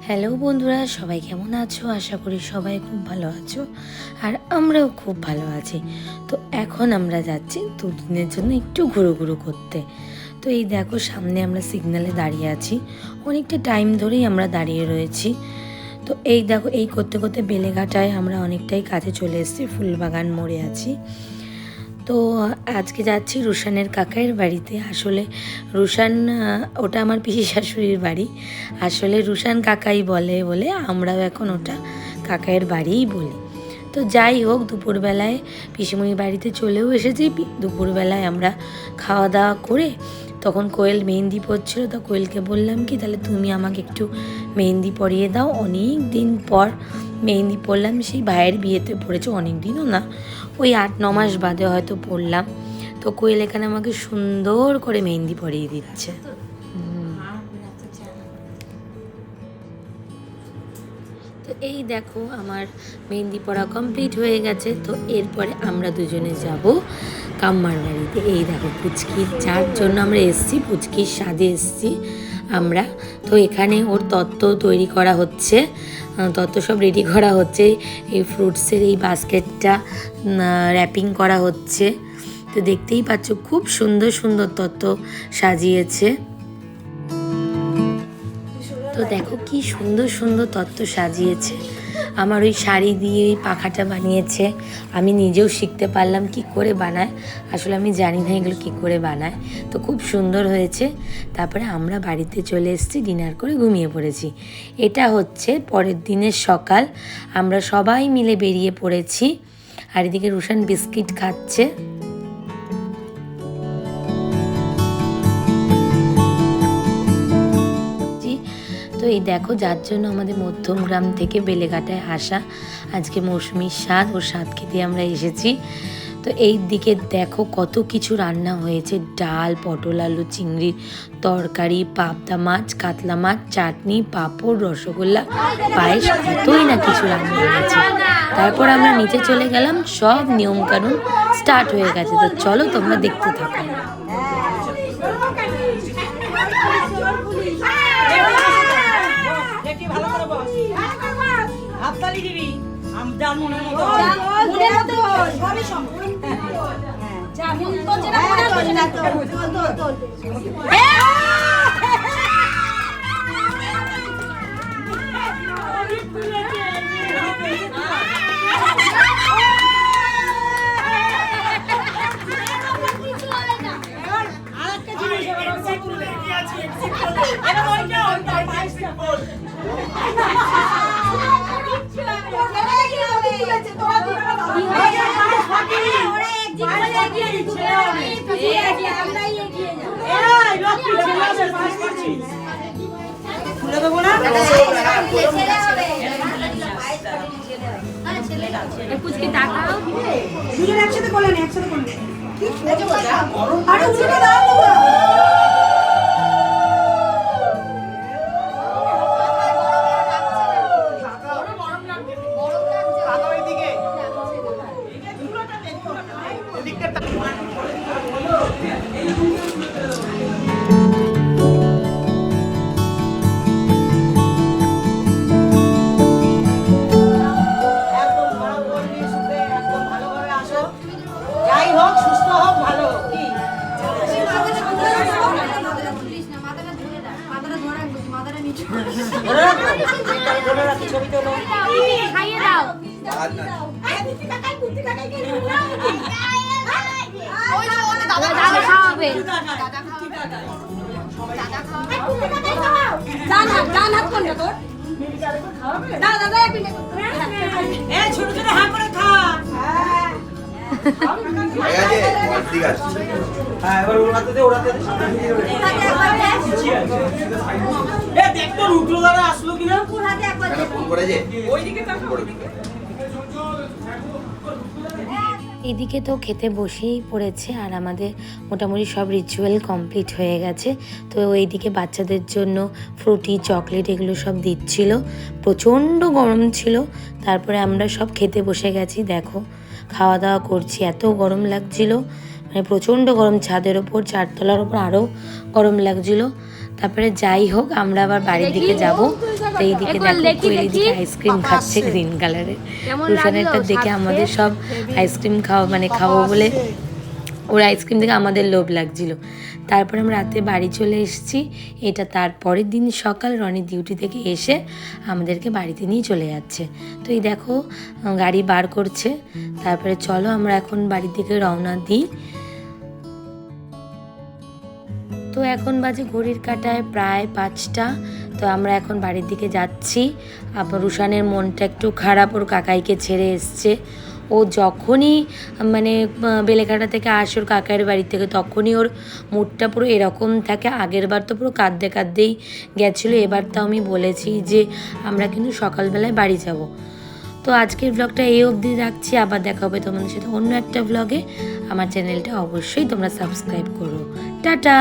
Hello বন্ধুরা, সবাই কেমন আছো? আশা করি সবাই খুব ভালো আছো, আর আমরাও খুব ভালো আছি। তো এখন আমরা যাচ্ছি দুদিনের জন্য একটু ঘুরু করতে। তো এই দেখো, সামনে আমরা সিগন্যালে দাঁড়িয়ে আছি, অনেকটা টাইম ধরেই আমরা দাঁড়িয়ে রয়েছি। তো এই দেখো, এই করতে করতে বেলেঘাটায় আমরা অনেকটাই কাছে চলে এসেছি, ফুলবাগান মোড়ে আছি। তো আজকে যাচ্ছি রুশানের কাকাইয়ের বাড়িতে। আসলে রুশান, ওটা আমার পিসি শাশুড়ির বাড়ি। আসলে রুশান কাকাই বলে বলে আমরাও এখন ওটা কাকাইয়ের বাড়িই বলি। তো যাই হোক, দুপুরবেলায় পিসিমণির বাড়িতে চলেও এসেছি। দুপুরবেলায় আমরা খাওয়া দাওয়া করে তখন কোয়েল মেহেন্দি পরছিল। তো কোয়েলকে বললাম কি, তাহলে তুমি আমাকে একটু মেহেন্দি পরিয়ে দাও। অনেক দিন পর মেহেন্দি পরলাম, সেই ভাইয়ের বিয়েতে পড়েছে, অনেক দিনও না, ওই 8-9 মাস বাদে হয়তো পরলাম। তো কোয়েল এখানে আমাকে সুন্দর করে মেহেন্দি পরিয়ে দিচ্ছে। তো এই দেখো, আমার মেহেন্দি পরা কমপ্লিট হয়ে গেছে। তো এরপরে আমরা দুজনে যাব কাম্মার বাড়িতে। এই দেখো পুচকির, যার জন্য আমরা এসছি, পুচকির স্বাদে এসছি আমরা। তো এখানে ওর তত্ত্ব তৈরি করা হচ্ছে, তত্ত্ব সব রেডি করা হচ্ছে। এই ফ্রুটসের এই বাস্কেটটা র্যাপিং করা হচ্ছে। তো দেখতেই পাচ্ছ খুব সুন্দর সুন্দর তত্ত্ব সাজিয়েছে। তো দেখো কি সুন্দর সুন্দর তত্ত্ব সাজিয়েছে। আমার ওই শাড়ি দিয়ে ওই পাখাটা বানিয়েছে। আমি নিজেও শিখতে পারলাম কি করে বানায়। আসলে আমি জানি না এগুলো কী করে বানায়। তো খুব সুন্দর হয়েছে। তারপরে আমরা বাড়িতে চলে এসেছি, ডিনার করে ঘুমিয়ে পড়েছি। এটা হচ্ছে পরের দিনের সকাল। আমরা সবাই মিলে বেরিয়ে পড়েছি, আর এদিকে রুশান বিস্কিট খাচ্ছে। তো এই দেখো, যার জন্য আমাদের মধ্যমগ্রাম থেকে বেলেঘাটায় আসা, আজকে মৌসুমীর স্বাদ, ওর স্বাদ খেতে আমরা এসেছি। তো এই দিকে দেখো কত কিছু রান্না হয়েছে। ডাল, পটল আলু চিংড়ির তরকারি, পাবদা মাছ, কাতলা মাছ, চাটনি, পাঁপড়, রসগোল্লা, পায়েস, কতই না কিছু রান্না হয়েছে। তারপর আমরা নিচে চলে গেলাম, সব নিয়মকানুন স্টার্ট হয়ে গেছে। তো চলো তোমরা দেখতে থাকো। একসাথে করলেন, একসাথে করলেন। আরে উঠে দাও। এদিকে তো খেতে বসেই পড়েছে, আর আমাদের মোটামুটি সব রিচুয়াল কমপ্লিট হয়ে গেছে। তো এইদিকে বাচ্চাদের জন্য ফ্রুটি, চকলেট এগুলো সব দিচ্ছিল। প্রচণ্ড গরম ছিল। তারপরে আমরা সব খেতে বসে গেছি। দেখো খাওয়া দাওয়া করছি, এত গরম লাগছিল, মানে প্রচণ্ড গরম। ছাদের ওপর, চারতলার ওপর আরও গরম লাগছিল। তারপরে যাই হোক আমরা আবার বাড়ির দিকে যাব। তো এইদিকে দেখো কোয়েল দিকে আইসক্রিম খাচ্ছে গ্রিন কালারের। রুশানেরটা দেখে আমাদের সব আইসক্রিম খাবো বলে ওর আইসক্রিম দেখে আমাদের লোভ লাগছিল। তারপর আমরা রাতে বাড়ি চলে এসেছি। এটা তারপরের দিন সকাল রনি ডিউটি থেকে এসে আমাদেরকে বাড়িতে নিয়ে চলে যাচ্ছে। তো এই দেখো গাড়ি বার করছে। তারপরে চলো আমরা এখন বাড়ির দিকে রওনা দিই। তো এখন বাজে ঘড়ির কাঁটায় প্রায় 5টা। তো আমরা এখন বাড়ির দিকে যাচ্ছি। আবার রুশানের মনটা একটু খারাপ, ওর কাকাইকে ছেড়ে এসছে। ও যখনই বেলেঘাটা থেকে আসে ওর কাকাইয়ের বাড়ি থেকে, তখনই ওর মুডটা পুরো এরকম থাকে। আগের বার তো পুরো কাঁদতেই গেছিলো। এবার তো আমি বলেছি যে আমরা কিন্তু সকালবেলায় বাড়ি যাব। তো আজকের ব্লগটা এই অবধি রাখছি। আবার দেখা হবে তোমাদের সাথে অন্য একটা ব্লগে। আমার চ্যানেলটা অবশ্যই তোমরা সাবস্ক্রাইব করো। টাটা।